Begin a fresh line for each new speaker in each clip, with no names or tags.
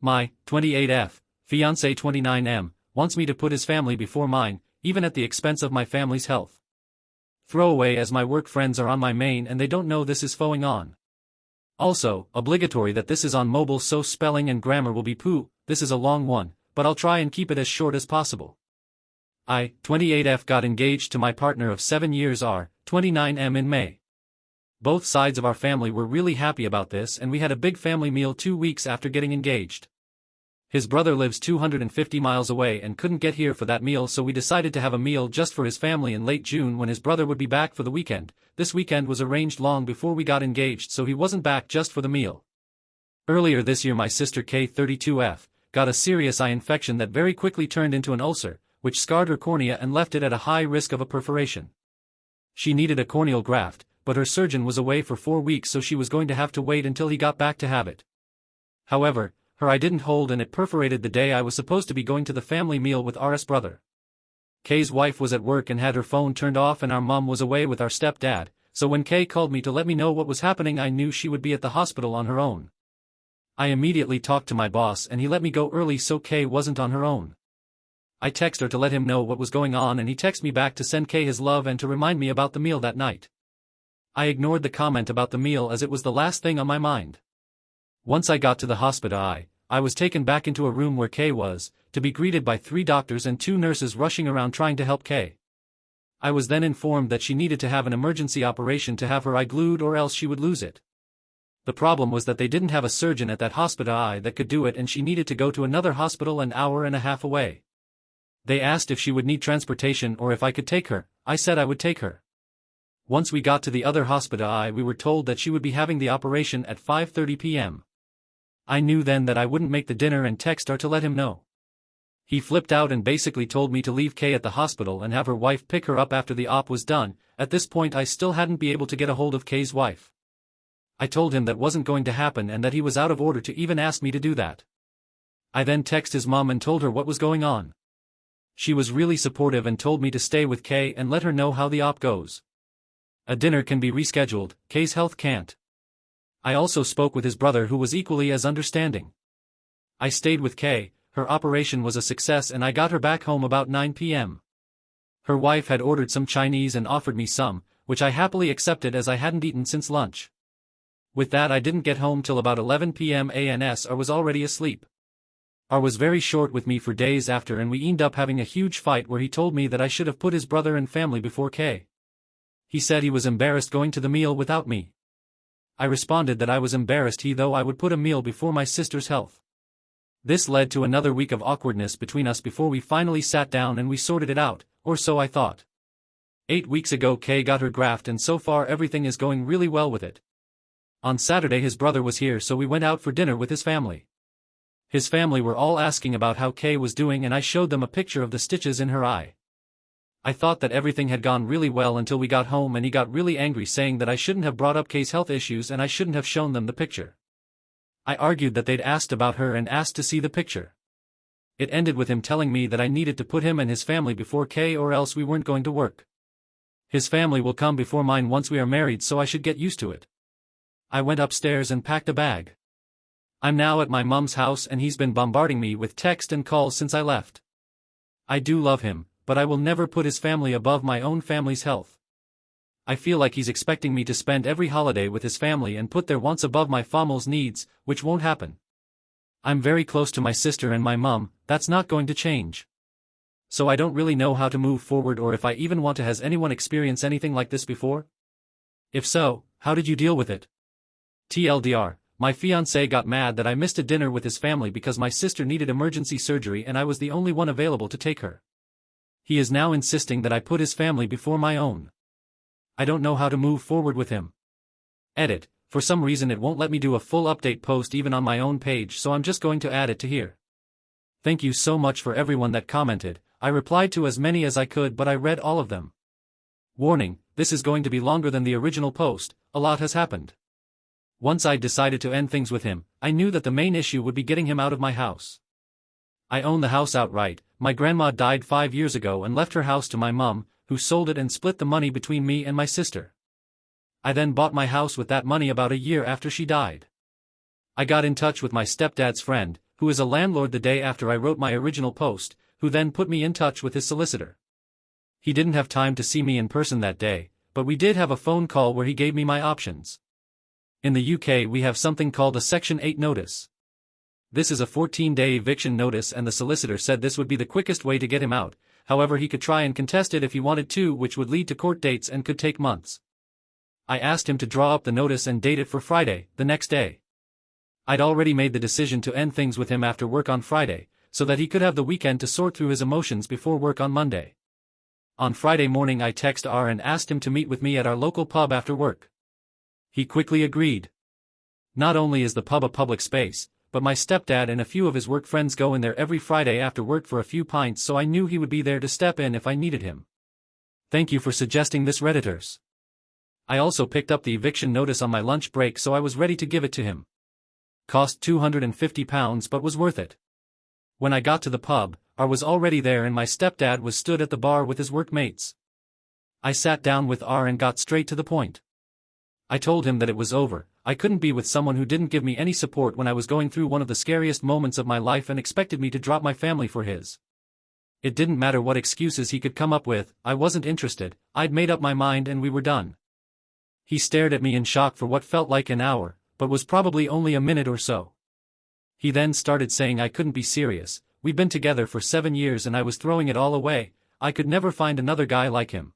My 28F fiance 29M wants me to put his family before mine, even at the expense of my family's health. Throwaway as my work friends are on my main and they don't know this is going on. Also, obligatory that this is on mobile, so spelling and grammar will be poo. This is a long one, but I'll try and keep it as short as possible. I, 28F, got engaged to my partner of 7 years R, 29M in May. Both sides of our family were really happy about this and we had a big family meal 2 weeks after getting engaged. His brother lives 250 miles away and couldn't get here for that meal, so we decided to have a meal just for his family in late June when his brother would be back for the weekend. This weekend was arranged long before we got engaged, so he wasn't back just for the meal. Earlier this year my sister K32F got a serious eye infection that very quickly turned into an ulcer, which scarred her cornea and left it at a high risk of a perforation. She needed a corneal graft, but her surgeon was away for 4 weeks, so she was going to have to wait until he got back to have it. However, her eye didn't hold and it perforated the day I was supposed to be going to the family meal with RS brother. Kay's wife was at work and had her phone turned off and our mom was away with our stepdad, so when Kay called me to let me know what was happening I knew she would be at the hospital on her own. I immediately talked to my boss and he let me go early so Kay wasn't on her own. I texted her to let him know what was going on and he texted me back to send Kay his love and to remind me about the meal that night. I ignored the comment about the meal as it was the last thing on my mind. Once I got to the hospital I was taken back into a room where Kay was, to be greeted by 3 doctors and 2 nurses rushing around trying to help Kay. I was then informed that she needed to have an emergency operation to have her eye glued or else she would lose it. The problem was that they didn't have a surgeon at that hospital that could do it and she needed to go to another hospital an hour and a half away. They asked if she would need transportation or if I could take her. I said I would take her. Once we got to the other hospital we were told that she would be having the operation at 5:30 p.m. I knew then that I wouldn't make the dinner and text her to let him know. He flipped out and basically told me to leave Kay at the hospital and have her wife pick her up after the op was done. At this point I still hadn't been able to get a hold of Kay's wife. I told him that wasn't going to happen and that he was out of order to even ask me to do that. I then texted his mom and told her what was going on. She was really supportive and told me to stay with Kay and let her know how the op goes. A dinner can be rescheduled, Kay's health can't. I also spoke with his brother who was equally as understanding. I stayed with Kay, her operation was a success and I got her back home about 9 p.m. Her wife had ordered some Chinese and offered me some, which I happily accepted as I hadn't eaten since lunch. With that I didn't get home till about 11 p.m. and R was already asleep. R was very short with me for days after and we ended up having a huge fight where he told me that I should have put his brother and family before Kay. He said he was embarrassed going to the meal without me. I responded that I was embarrassed though I would put a meal before my sister's health. This led to another week of awkwardness between us before we finally sat down and we sorted it out, or so I thought. 8 weeks ago Kay got her graft and so far everything is going really well with it. On Saturday his brother was here so we went out for dinner with his family. His family were all asking about how Kay was doing and I showed them a picture of the stitches in her eye. I thought that everything had gone really well until we got home and he got really angry saying that I shouldn't have brought up Kay's health issues and I shouldn't have shown them the picture. I argued that they'd asked about her and asked to see the picture. It ended with him telling me that I needed to put him and his family before Kay or else we weren't going to work. His family will come before mine once we are married so I should get used to it. I went upstairs and packed a bag. I'm now at my mum's house and he's been bombarding me with text and calls since I left. I do love him, but I will never put his family above my own family's health. I feel like he's expecting me to spend every holiday with his family and put their wants above my family's needs, which won't happen. I'm very close to my sister and my mum, that's not going to change. So I don't really know how to move forward or if I even want to. Has anyone experienced anything like this before? If so, how did you deal with it? TLDR, my fiance got mad that I missed a dinner with his family because my sister needed emergency surgery and I was the only one available to take her. He is now insisting that I put his family before my own. I don't know how to move forward with him. Edit, for some reason it won't let me do a full update post even on my own page so I'm just going to add it to here. Thank you so much for everyone that commented. I replied to as many as I could but I read all of them. Warning, this is going to be longer than the original post, a lot has happened. Once I decided to end things with him, I knew that the main issue would be getting him out of my house. I own the house outright. My grandma died 5 years ago and left her house to my mum, who sold it and split the money between me and my sister. I then bought my house with that money about a year after she died. I got in touch with my stepdad's friend, who is a landlord the day after I wrote my original post, who then put me in touch with his solicitor. He didn't have time to see me in person that day, but we did have a phone call where he gave me my options. In the UK we have something called a Section 8 notice. This is a 14-day eviction notice, and the solicitor said this would be the quickest way to get him out. However, he could try and contest it if he wanted to, which would lead to court dates and could take months. I asked him to draw up the notice and date it for Friday, the next day. I'd already made the decision to end things with him after work on Friday, so that he could have the weekend to sort through his emotions before work on Monday. On Friday morning I texted R and asked him to meet with me at our local pub after work. He quickly agreed. Not only is the pub a public space, but my stepdad and a few of his work friends go in there every Friday after work for a few pints, so I knew he would be there to step in if I needed him. Thank you for suggesting this, Redditors. I also picked up the eviction notice on my lunch break, so I was ready to give it to him. Cost £250 but was worth it. When I got to the pub, R was already there and my stepdad was stood at the bar with his workmates. I sat down with R and got straight to the point. I told him that it was over. I couldn't be with someone who didn't give me any support when I was going through one of the scariest moments of my life and expected me to drop my family for his. It didn't matter what excuses he could come up with, I wasn't interested. I'd made up my mind and we were done. He stared at me in shock for what felt like an hour, but was probably only a minute or so. He then started saying I couldn't be serious. We'd been together for 7 years and I was throwing it all away. I could never find another guy like him.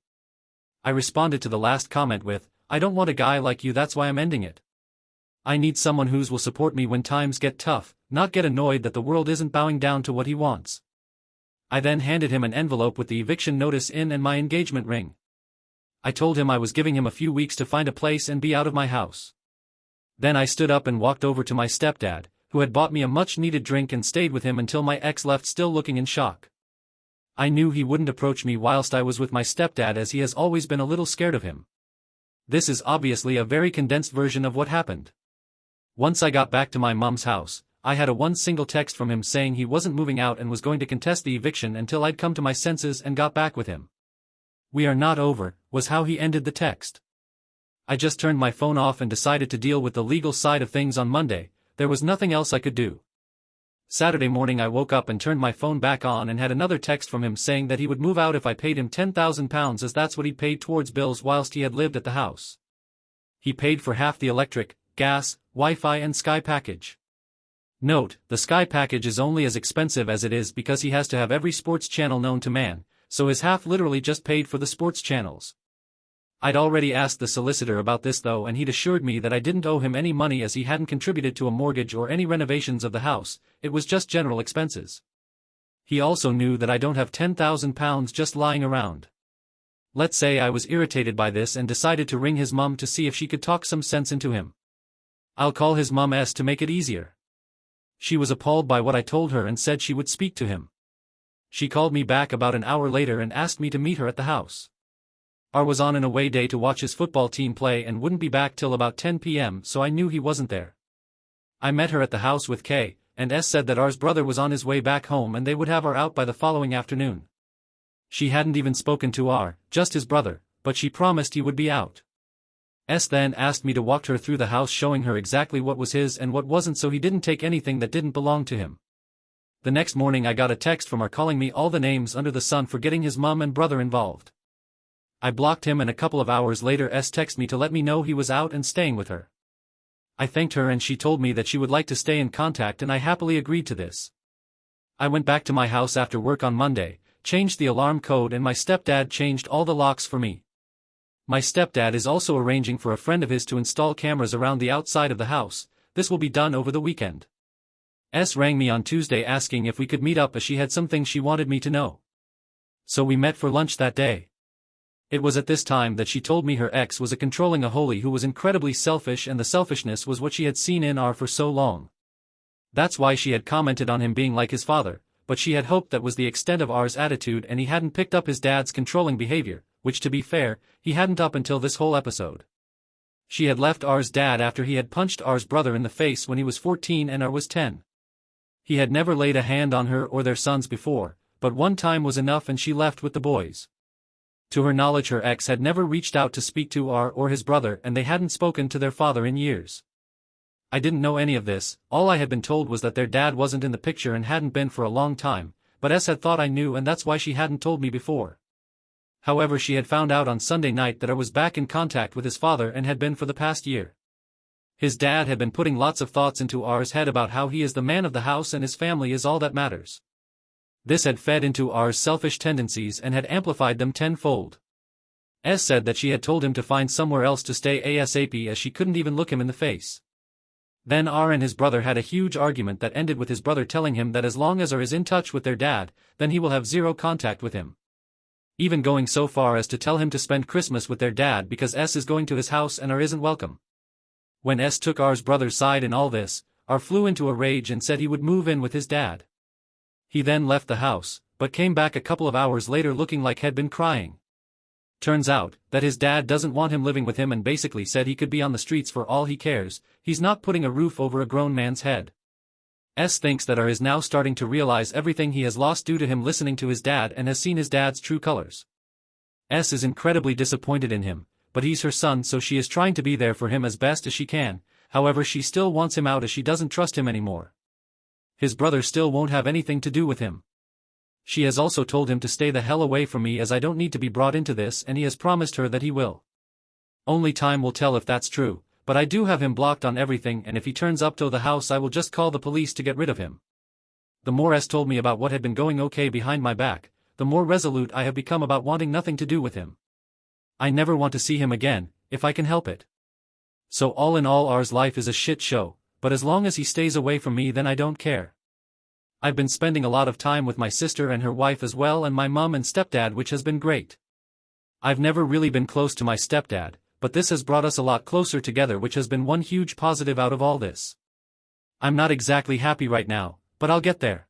I responded to the last comment with, I don't want a guy like you, that's why I'm ending it. I need someone who will support me when times get tough, not get annoyed that the world isn't bowing down to what he wants. I then handed him an envelope with the eviction notice in and my engagement ring. I told him I was giving him a few weeks to find a place and be out of my house. Then I stood up and walked over to my stepdad, who had bought me a much-needed drink, and stayed with him until my ex left, still looking in shock. I knew he wouldn't approach me whilst I was with my stepdad, as he has always been a little scared of him. This is obviously a very condensed version of what happened. Once I got back to my mum's house, I had one single text from him saying he wasn't moving out and was going to contest the eviction until I'd come to my senses and got back with him. We are not over, was how he ended the text. I just turned my phone off and decided to deal with the legal side of things on Monday. There was nothing else I could do. Saturday morning I woke up and turned my phone back on and had another text from him saying that he would move out if I paid him £10,000, as that's what he paid towards bills whilst he had lived at the house. He paid for half the electric, gas, Wi-Fi and Sky package. Note, the Sky package is only as expensive as it is because he has to have every sports channel known to man, so his half literally just paid for the sports channels. I'd already asked the solicitor about this though, and he'd assured me that I didn't owe him any money as he hadn't contributed to a mortgage or any renovations of the house, it was just general expenses. He also knew that I don't have £10,000 just lying around. Let's say I was irritated by this and decided to ring his mum to see if she could talk some sense into him. I'll call his mum to make it easier. She was appalled by what I told her and said she would speak to him. She called me back about an hour later and asked me to meet her at the house. R was on an away day to watch his football team play and wouldn't be back till about 10 p.m, so I knew he wasn't there. I met her at the house with K, and S said that R's brother was on his way back home and they would have R out by the following afternoon. She hadn't even spoken to R, just his brother, but she promised he would be out. S then asked me to walk her through the house, showing her exactly what was his and what wasn't, so he didn't take anything that didn't belong to him. The next morning I got a text from R calling me all the names under the sun for getting his mum and brother involved. I blocked him, and a couple of hours later S texted me to let me know he was out and staying with her. I thanked her and she told me that she would like to stay in contact, and I happily agreed to this. I went back to my house after work on Monday, changed the alarm code, and my stepdad changed all the locks for me. My stepdad is also arranging for a friend of his to install cameras around the outside of the house. This will be done over the weekend. S rang me on Tuesday asking if we could meet up as she had some things she wanted me to know. So we met for lunch that day. It was at this time that she told me her ex was a controlling aholi who was incredibly selfish, and the selfishness was what she had seen in R for so long. That's why she had commented on him being like his father, but she had hoped that was the extent of R's attitude and he hadn't picked up his dad's controlling behavior, which, to be fair, he hadn't up until this whole episode. She had left R's dad after he had punched R's brother in the face when he was 14 and R was 10. He had never laid a hand on her or their sons before, but one time was enough and she left with the boys. To her knowledge, her ex had never reached out to speak to R or his brother, and they hadn't spoken to their father in years. I didn't know any of this. All I had been told was that their dad wasn't in the picture and hadn't been for a long time, but S had thought I knew and that's why she hadn't told me before. However, she had found out on Sunday night that I was back in contact with his father and had been for the past year. His dad had been putting lots of thoughts into R's head about how he is the man of the house and his family is all that matters. This had fed into R's selfish tendencies and had amplified them tenfold. S said that she had told him to find somewhere else to stay ASAP as she couldn't even look him in the face. Then R and his brother had a huge argument that ended with his brother telling him that as long as R is in touch with their dad, then he will have zero contact with him. Even going so far as to tell him to spend Christmas with their dad because S is going to his house and R isn't welcome. When S took R's brother's side in all this, R flew into a rage and said he would move in with his dad. He then left the house, but came back a couple of hours later looking like he'd been crying. Turns out that his dad doesn't want him living with him and basically said he could be on the streets for all he cares. He's not putting a roof over a grown man's head. S thinks that R is now starting to realize everything he has lost due to him listening to his dad and has seen his dad's true colors. S is incredibly disappointed in him, but he's her son so she is trying to be there for him as best as she can. However, she still wants him out as she doesn't trust him anymore. His brother still won't have anything to do with him. She has also told him to stay the hell away from me as I don't need to be brought into this and he has promised her that he will. Only time will tell if that's true, but I do have him blocked on everything and if he turns up to the house I will just call the police to get rid of him. The more S told me about what had been going okay behind my back, the more resolute I have become about wanting nothing to do with him. I never want to see him again, if I can help it. So all in all R's life is a shit show, but as long as he stays away from me then I don't care. I've been spending a lot of time with my sister and her wife as well and my mum and stepdad which has been great. I've never really been close to my stepdad, but this has brought us a lot closer together which has been one huge positive out of all this. I'm not exactly happy right now, but I'll get there.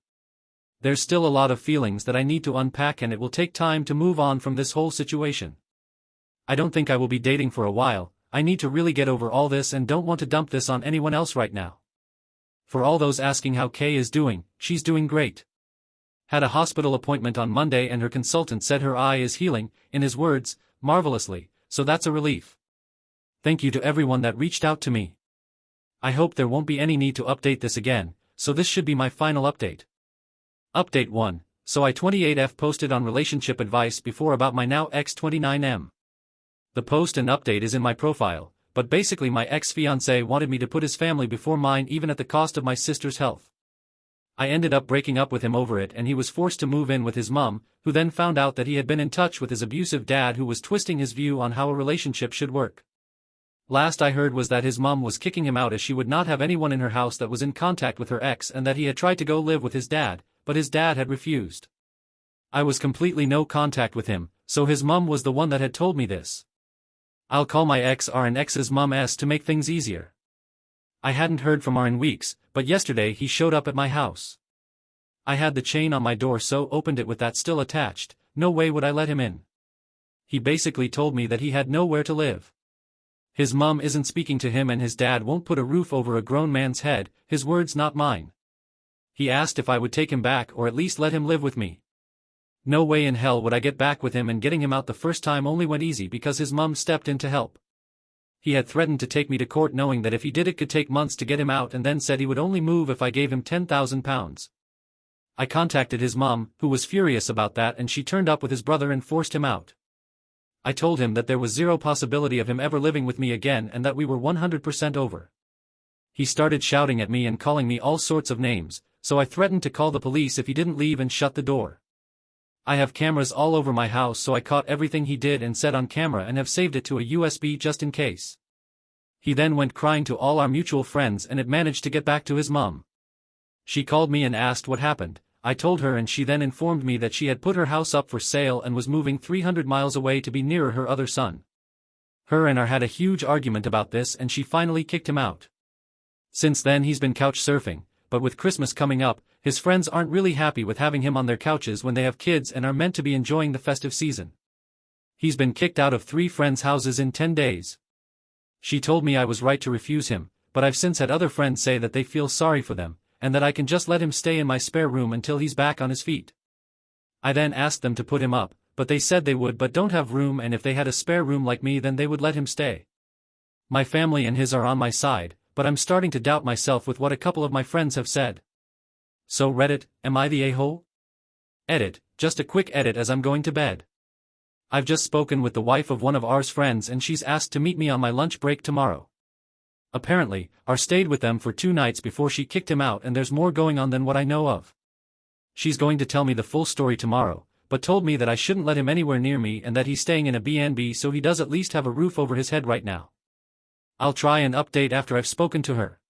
There's still a lot of feelings that I need to unpack and it will take time to move on from this whole situation. I don't think I will be dating for a while. I need to really get over all this and don't want to dump this on anyone else right now. For all those asking how Kay is doing, she's doing great. Had a hospital appointment on Monday and her consultant said her eye is healing, in his words, marvelously, so that's a relief. Thank you to everyone that reached out to me. I hope there won't be any need to update this again, so this should be my final update. Update 1, so I 28F posted on relationship advice before about my now ex 29M. The post and update is in my profile, but basically my ex-fiance wanted me to put his family before mine even at the cost of my sister's health. I ended up breaking up with him over it and he was forced to move in with his mum, who then found out that he had been in touch with his abusive dad who was twisting his view on how a relationship should work. Last I heard was that his mum was kicking him out as she would not have anyone in her house that was in contact with her ex and that he had tried to go live with his dad, but his dad had refused. I was completely no contact with him, so his mum was the one that had told me this. I'll call my ex R and ex's mum S to make things easier. I hadn't heard from R in weeks, but yesterday he showed up at my house. I had the chain on my door so opened it with that still attached, no way would I let him in. He basically told me that he had nowhere to live. His mum isn't speaking to him and his dad won't put a roof over a grown man's head, his words not mine. He asked if I would take him back or at least let him live with me. No way in hell would I get back with him and getting him out the first time only went easy because his mum stepped in to help. He had threatened to take me to court knowing that if he did it could take months to get him out and then said he would only move if I gave him £10,000. I contacted his mum, who was furious about that and she turned up with his brother and forced him out. I told him that there was zero possibility of him ever living with me again and that we were 100% over. He started shouting at me and calling me all sorts of names, so I threatened to call the police if he didn't leave and shut the door. I have cameras all over my house so I caught everything he did and said on camera and have saved it to a USB just in case. He then went crying to all our mutual friends and had managed to get back to his mum. She called me and asked what happened. I told her and she then informed me that she had put her house up for sale and was moving 300 miles away to be nearer her other son. Her and R had a huge argument about this and she finally kicked him out. Since then he's been couch surfing, but with Christmas coming up, his friends aren't really happy with having him on their couches when they have kids and are meant to be enjoying the festive season. He's been kicked out of 3 friends' houses in 10 days. She told me I was right to refuse him, but I've since had other friends say that they feel sorry for them, and that I can just let him stay in my spare room until he's back on his feet. I then asked them to put him up, but they said they would but don't have room and if they had a spare room like me then they would let him stay. My family and his are on my side, but I'm starting to doubt myself with what a couple of my friends have said. So Reddit, am I the a-hole? Edit, just a quick edit as I'm going to bed. I've just spoken with the wife of one of R's friends and she's asked to meet me on my lunch break tomorrow. Apparently, R stayed with them for 2 nights before she kicked him out and there's more going on than what I know of. She's going to tell me the full story tomorrow, but told me that I shouldn't let him anywhere near me and that he's staying in a B&B so he does at least have a roof over his head right now. I'll try and update after I've spoken to her.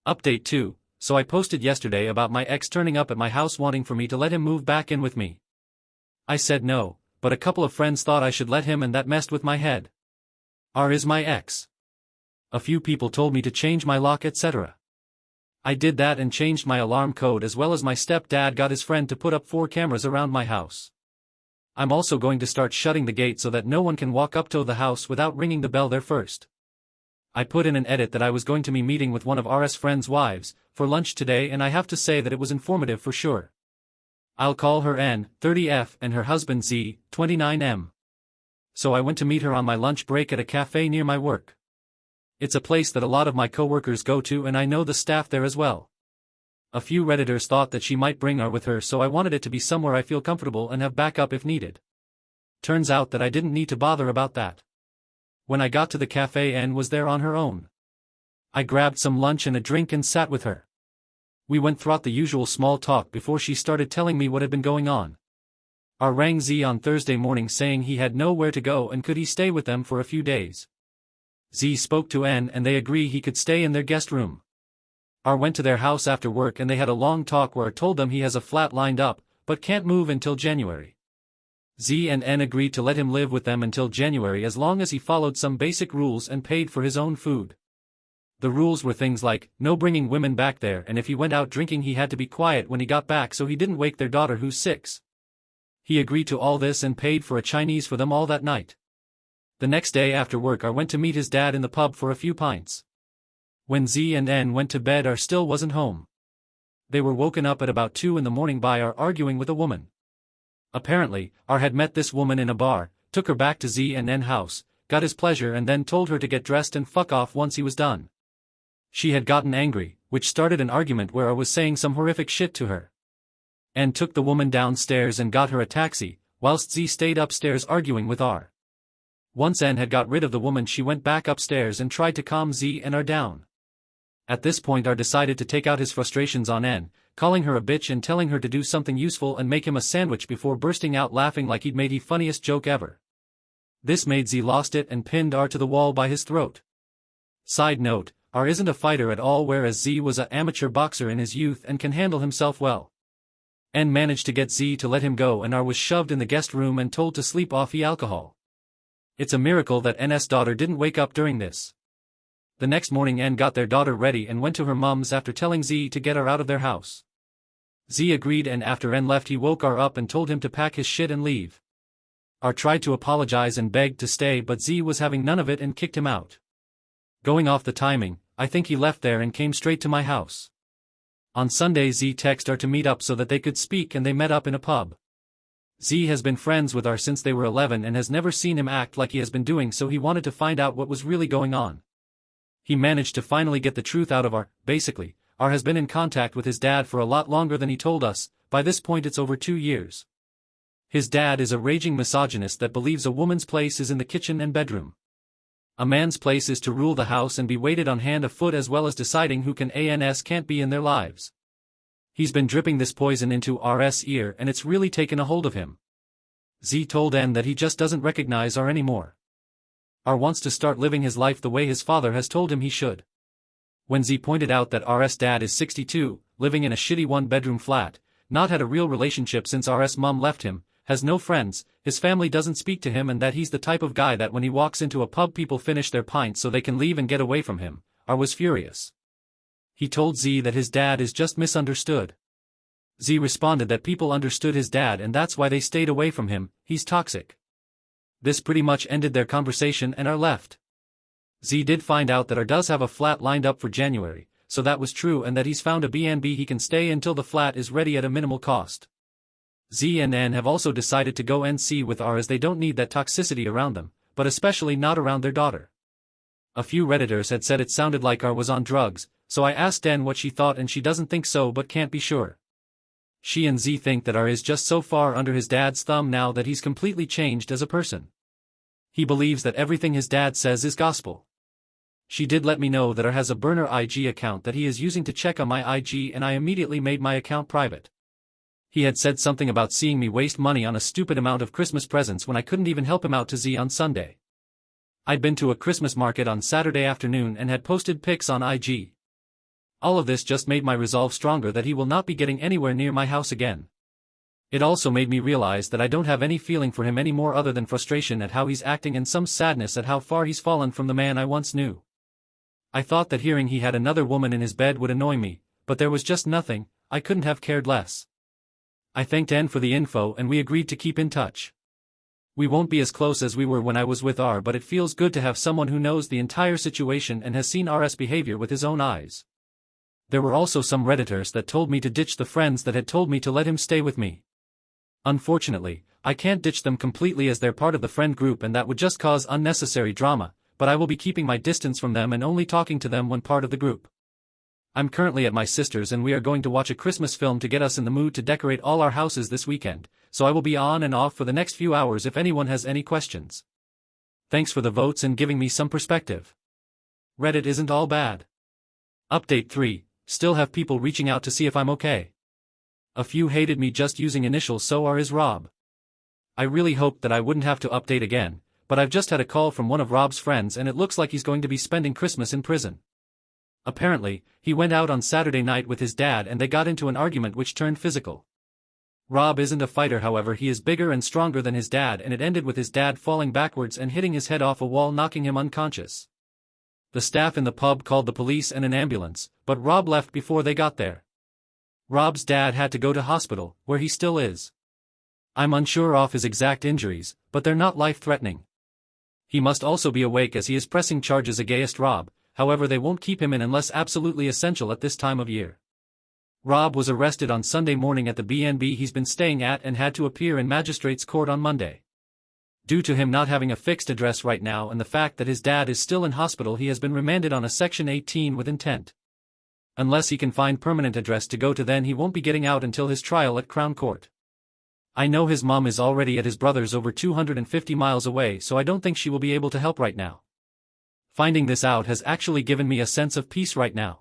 Update 2, so I posted yesterday about my ex turning up at my house wanting for me to let him move back in with me. I said no, but a couple of friends thought I should let him and that messed with my head. R is my ex. A few people told me to change my lock etc. I did that and changed my alarm code as well as my stepdad got his friend to put up 4 cameras around my house. I'm also going to start shutting the gate so that no one can walk up to the house without ringing the bell there first. I put in an edit that I was going to be meeting with one of RS friends' wives for lunch today and I have to say that it was informative for sure. I'll call her N, 30F and her husband Z, 29M. So I went to meet her on my lunch break at a cafe near my work. It's a place that a lot of my coworkers go to and I know the staff there as well. A few Redditors thought that she might bring R with her so I wanted it to be somewhere I feel comfortable and have backup if needed. Turns out that I didn't need to bother about that. When I got to the cafe, N was there on her own. I grabbed some lunch and a drink and sat with her. We went through the usual small talk before she started telling me what had been going on. R rang Z on Thursday morning saying he had nowhere to go and could he stay with them for a few days. Z spoke to N and they agree he could stay in their guest room. R went to their house after work and they had a long talk where R told them he has a flat lined up, but can't move until January. Z and N agreed to let him live with them until January as long as he followed some basic rules and paid for his own food. The rules were things like, no bringing women back there and if he went out drinking he had to be quiet when he got back so he didn't wake their daughter who's 6. He agreed to all this and paid for a Chinese for them all that night. The next day after work R went to meet his dad in the pub for a few pints. When Z and N went to bed R still wasn't home. They were woken up at about 2 in the morning by R arguing with a woman. Apparently, R had met this woman in a bar, took her back to Z and N house, got his pleasure and then told her to get dressed and fuck off once he was done. She had gotten angry, which started an argument where R was saying some horrific shit to her. N took the woman downstairs and got her a taxi, whilst Z stayed upstairs arguing with R. Once N had got rid of the woman she went back upstairs and tried to calm Z and R down. At this point R decided to take out his frustrations on N, calling her a bitch and telling her to do something useful and make him a sandwich before bursting out laughing like he'd made the funniest joke ever. This made Z lost it and pinned R to the wall by his throat. Side note, R isn't a fighter at all whereas Z was an amateur boxer in his youth and can handle himself well. N managed to get Z to let him go and R was shoved in the guest room and told to sleep off the alcohol. It's a miracle that N's daughter didn't wake up during this. The next morning N got their daughter ready and went to her mum's after telling Z to get her out of their house. Z agreed and after N left he woke R up and told him to pack his shit and leave. R tried to apologize and begged to stay but Z was having none of it and kicked him out. Going off the timing, I think he left there and came straight to my house. On Sunday Z texted R to meet up so that they could speak and they met up in a pub. Z has been friends with R since they were 11 and has never seen him act like he has been doing so he wanted to find out what was really going on. He managed to finally get the truth out of R. Basically, R has been in contact with his dad for a lot longer than he told us, by this point it's over 2 years. His dad is a raging misogynist that believes a woman's place is in the kitchen and bedroom. A man's place is to rule the house and be waited on hand or foot as well as deciding who can and can't be in their lives. He's been dripping this poison into R's ear and it's really taken a hold of him. Z told N that he just doesn't recognize R anymore. R wants to start living his life the way his father has told him he should. When Z pointed out that R's dad is 62, living in a shitty one-bedroom flat, not had a real relationship since R's mom left him, has no friends, his family doesn't speak to him and that he's the type of guy that when he walks into a pub people finish their pints so they can leave and get away from him, R was furious. He told Z that his dad is just misunderstood. Z responded that people understood his dad and that's why they stayed away from him, he's toxic. This pretty much ended their conversation and R left. Z did find out that R does have a flat lined up for January, so that was true and that he's found a B&B he can stay until the flat is ready at a minimal cost. Z and N have also decided to go NC with R as they don't need that toxicity around them, but especially not around their daughter. A few Redditors had said it sounded like R was on drugs, so I asked N what she thought and she doesn't think so but can't be sure. She and Z think that R is just so far under his dad's thumb now that he's completely changed as a person. He believes that everything his dad says is gospel. She did let me know that R has a burner IG account that he is using to check on my IG and I immediately made my account private. He had said something about seeing me waste money on a stupid amount of Christmas presents when I couldn't even help him out to Z on Sunday. I'd been to a Christmas market on Saturday afternoon and had posted pics on IG. All of this just made my resolve stronger that he will not be getting anywhere near my house again. It also made me realize that I don't have any feeling for him anymore other than frustration at how he's acting and some sadness at how far he's fallen from the man I once knew. I thought that hearing he had another woman in his bed would annoy me, but there was just nothing. I couldn't have cared less. I thanked N for the info and we agreed to keep in touch. We won't be as close as we were when I was with R, but it feels good to have someone who knows the entire situation and has seen R's behavior with his own eyes. There were also some Redditors that told me to ditch the friends that had told me to let him stay with me. Unfortunately, I can't ditch them completely as they're part of the friend group and that would just cause unnecessary drama, but I will be keeping my distance from them and only talking to them when part of the group. I'm currently at my sister's and we are going to watch a Christmas film to get us in the mood to decorate all our houses this weekend, so I will be on and off for the next few hours if anyone has any questions. Thanks for the votes and giving me some perspective. Reddit isn't all bad. Update 3. Still have people reaching out to see if I'm okay. A few hated me just using initials, so R is Rob. I really hoped that I wouldn't have to update again, but I've just had a call from one of Rob's friends and it looks like he's going to be spending Christmas in prison. Apparently, he went out on Saturday night with his dad and they got into an argument which turned physical. Rob isn't a fighter, however he is bigger and stronger than his dad, and it ended with his dad falling backwards and hitting his head off a wall, knocking him unconscious. The staff in the pub called the police and an ambulance, but Rob left before they got there. Rob's dad had to go to hospital, where he still is. I'm unsure of his exact injuries, but they're not life-threatening. He must also be awake as he is pressing charges against Rob, however they won't keep him in unless absolutely essential at this time of year. Rob was arrested on Sunday morning at the B&B he's been staying at and had to appear in magistrate's court on Monday. Due to him not having a fixed address right now and the fact that his dad is still in hospital, he has been remanded on a Section 18 with intent. Unless he can find permanent address to go to, then he won't be getting out until his trial at Crown Court. I know his mom is already at his brother's over 250 miles away, so I don't think she will be able to help right now. Finding this out has actually given me a sense of peace right now.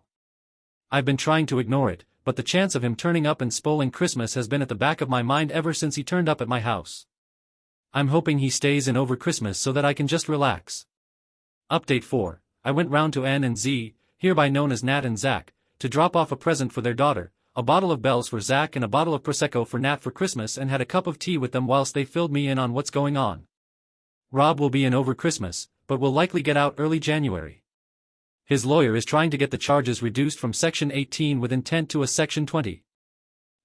I've been trying to ignore it, but the chance of him turning up and spoiling Christmas has been at the back of my mind ever since he turned up at my house. I'm hoping he stays in over Christmas so that I can just relax. Update 4. I went round to N and Z, hereby known as Nat and Zach, to drop off a present for their daughter, a bottle of Bells for Zach and a bottle of Prosecco for Nat for Christmas, and had a cup of tea with them whilst they filled me in on what's going on. Rob will be in over Christmas, but will likely get out early January. His lawyer is trying to get the charges reduced from Section 18 with intent to a Section 20.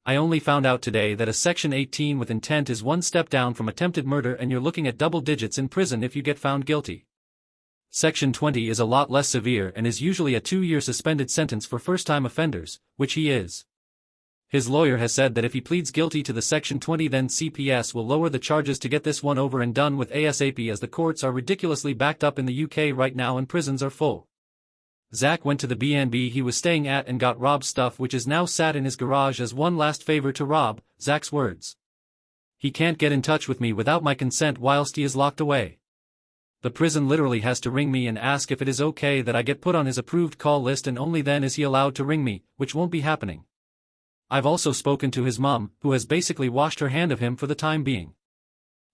I only found out today that a Section 18 with intent is one step down from attempted murder and you're looking at double digits in prison if you get found guilty. Section 20 is a lot less severe and is usually a 2-year suspended sentence for first-time offenders, which he is. His lawyer has said that if he pleads guilty to the Section 20, then CPS will lower the charges to get this one over and done with ASAP, as the courts are ridiculously backed up in the UK right now and prisons are full. Zach went to the B&B he was staying at and got Rob's stuff, which is now sat in his garage as one last favor to Rob, Zach's words. He can't get in touch with me without my consent whilst he is locked away. The prison literally has to ring me and ask if it is okay that I get put on his approved call list, and only then is he allowed to ring me, which won't be happening. I've also spoken to his mom, who has basically washed her hand of him for the time being.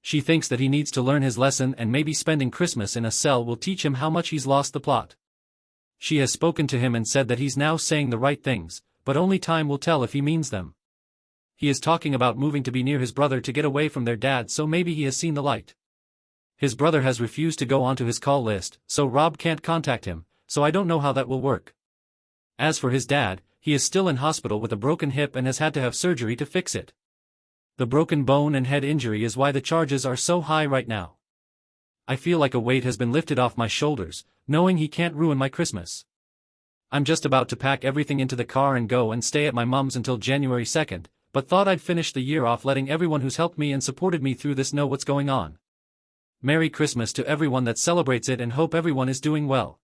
She thinks that he needs to learn his lesson, and maybe spending Christmas in a cell will teach him how much he's lost the plot. She has spoken to him and said that he's now saying the right things, but only time will tell if he means them. He is talking about moving to be near his brother to get away from their dad, so maybe he has seen the light. His brother has refused to go onto his call list, so Rob can't contact him, so I don't know how that will work. As for his dad, he is still in hospital with a broken hip and has had to have surgery to fix it. The broken bone and head injury is why the charges are so high right now. I feel like a weight has been lifted off my shoulders, knowing he can't ruin my Christmas. I'm just about to pack everything into the car and go and stay at my mom's until January 2nd, but thought I'd finish the year off letting everyone who's helped me and supported me through this know what's going on. Merry Christmas to everyone that celebrates it, and hope everyone is doing well.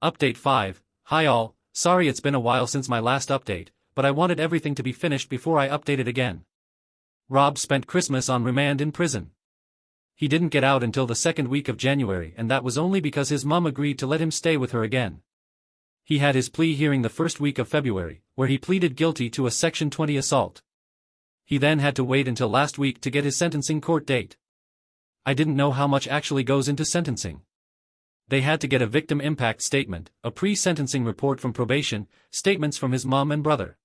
Update 5, Hi all, sorry it's been a while since my last update, but I wanted everything to be finished before I update it again. Rob spent Christmas on remand in prison. He didn't get out until the second week of January, and that was only because his mum agreed to let him stay with her again. He had his plea hearing the first week of February, where he pleaded guilty to a Section 20 assault. He then had to wait until last week to get his sentencing court date. I didn't know how much actually goes into sentencing. They had to get a victim impact statement, a pre-sentencing report from probation, statements from his mom and brother.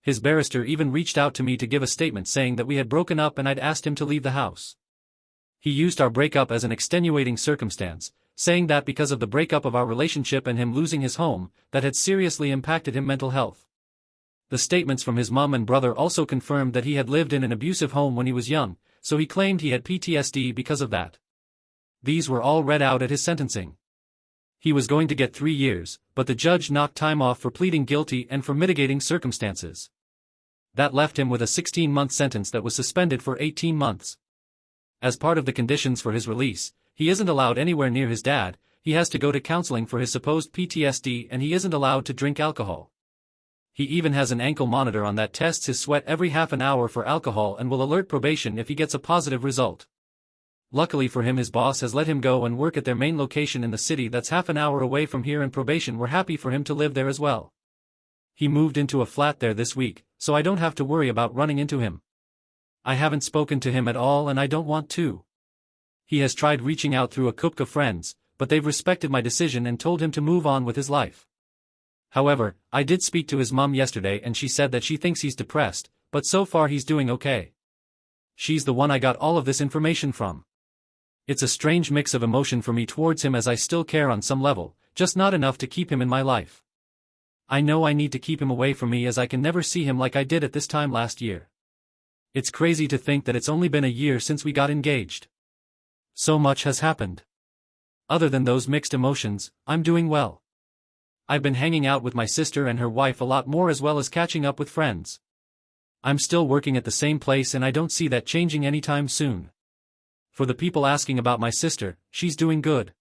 His barrister even reached out to me to give a statement saying that we had broken up and I'd asked him to leave the house. He used our breakup as an extenuating circumstance, saying that because of the breakup of our relationship and him losing his home, that had seriously impacted his mental health. The statements from his mom and brother also confirmed that he had lived in an abusive home when he was young, so he claimed he had PTSD because of that. These were all read out at his sentencing. He was going to get 3 years, but the judge knocked time off for pleading guilty and for mitigating circumstances. That left him with a 16-month sentence that was suspended for 18 months. As part of the conditions for his release, he isn't allowed anywhere near his dad, he has to go to counseling for his supposed PTSD, and he isn't allowed to drink alcohol. He even has an ankle monitor on that tests his sweat every half an hour for alcohol and will alert probation if he gets a positive result. Luckily for him, his boss has let him go and work at their main location in the city that's half an hour away from here, and probation were happy for him to live there as well. He moved into a flat there this week, so I don't have to worry about running into him. I haven't spoken to him at all and I don't want to. He has tried reaching out through a couple of friends, but they've respected my decision and told him to move on with his life. However, I did speak to his mom yesterday and she said that she thinks he's depressed, but so far he's doing okay. She's the one I got all of this information from. It's a strange mix of emotion for me towards him, as I still care on some level, just not enough to keep him in my life. I know I need to keep him away from me, as I can never see him like I did at this time last year. It's crazy to think that it's only been a year since we got engaged. So much has happened. Other than those mixed emotions, I'm doing well. I've been hanging out with my sister and her wife a lot more, as well as catching up with friends. I'm still working at the same place and I don't see that changing anytime soon. For the people asking about my sister, she's doing good.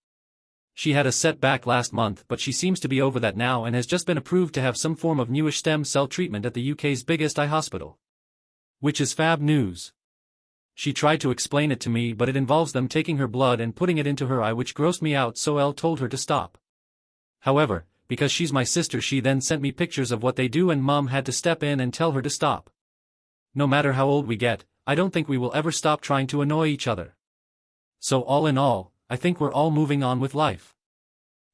She had a setback last month, but she seems to be over that now and has just been approved to have some form of newish stem cell treatment at the UK's biggest eye hospital. Which is fab news. She tried to explain it to me, but it involves them taking her blood and putting it into her eye, which grossed me out, so Elle told her to stop. However, because she's my sister, she then sent me pictures of what they do and Mum had to step in and tell her to stop. No matter how old we get, I don't think we will ever stop trying to annoy each other. So all in all, I think we're all moving on with life.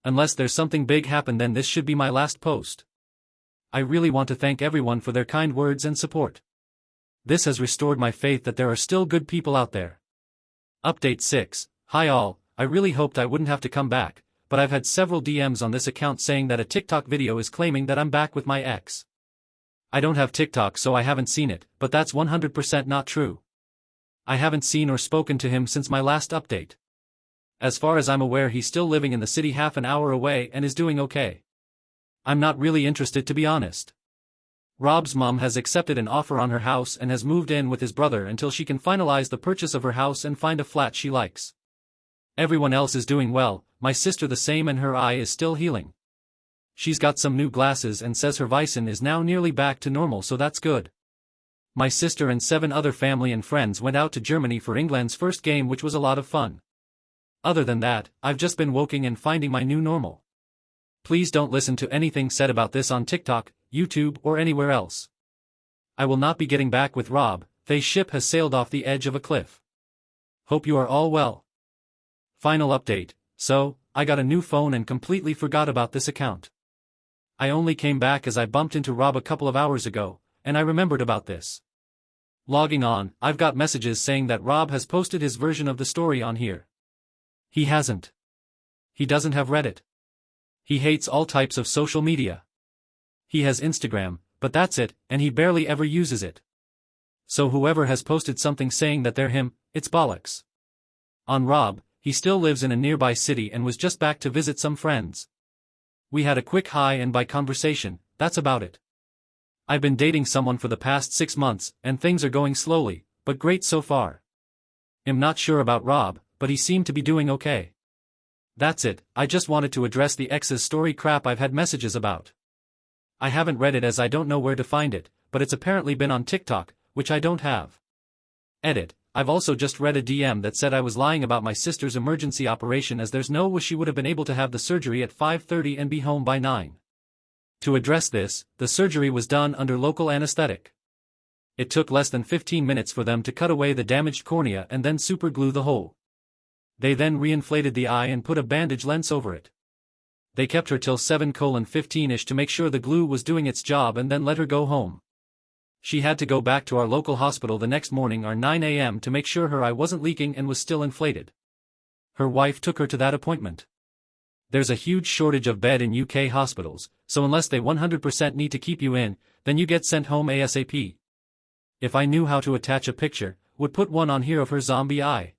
Unless there's something big happen, then this should be my last post. I really want to thank everyone for their kind words and support. This has restored my faith that there are still good people out there. Update 6, Hi all, I really hoped I wouldn't have to come back, but I've had several DMs on this account saying that a TikTok video is claiming that I'm back with my ex. I don't have TikTok, so I haven't seen it, but that's 100% not true. I haven't seen or spoken to him since my last update. As far as I'm aware, he's still living in the city half an hour away and is doing okay. I'm not really interested, to be honest. Rob's mom has accepted an offer on her house and has moved in with his brother until she can finalize the purchase of her house and find a flat she likes. Everyone else is doing well, my sister the same, and her eye is still healing. She's got some new glasses and says her vision is now nearly back to normal, so that's good. My sister and 7 other family and friends went out to Germany for England's first game, which was a lot of fun. Other than that, I've just been working and finding my new normal. Please don't listen to anything said about this on TikTok, YouTube, or anywhere else. I will not be getting back with Rob, the ship has sailed off the edge of a cliff. Hope you are all well. Final update, so, I got a new phone and completely forgot about this account. I only came back as I bumped into Rob a couple of hours ago, and I remembered about this. Logging on, I've got messages saying that Rob has posted his version of the story on here. He hasn't. He doesn't have Reddit. He hates all types of social media. He has Instagram, but that's it, and he barely ever uses it. So whoever has posted something saying that they're him, it's bollocks. On Rob, he still lives in a nearby city and was just back to visit some friends. We had a quick hi and bye conversation, that's about it. I've been dating someone for the past 6 months, and things are going slowly, but great so far. I'm not sure about Rob, but he seemed to be doing okay. That's it, I just wanted to address the ex's story crap I've had messages about. I haven't read it as I don't know where to find it, but it's apparently been on TikTok, which I don't have. Edit. I've also just read a DM that said I was lying about my sister's emergency operation as there's no way she would have been able to have the surgery at 5:30 and be home by 9. To address this, the surgery was done under local anesthetic. It took less than 15 minutes for them to cut away the damaged cornea and then superglue the hole. They then reinflated the eye and put a bandage lens over it. They kept her till 7:15ish to make sure the glue was doing its job and then let her go home. She had to go back to our local hospital the next morning or 9 a.m. to make sure her eye wasn't leaking and was still inflated. Her wife took her to that appointment. There's a huge shortage of bed in UK hospitals, so unless they 100% need to keep you in, then you get sent home ASAP. If I knew how to attach a picture, would put one on here of her zombie eye.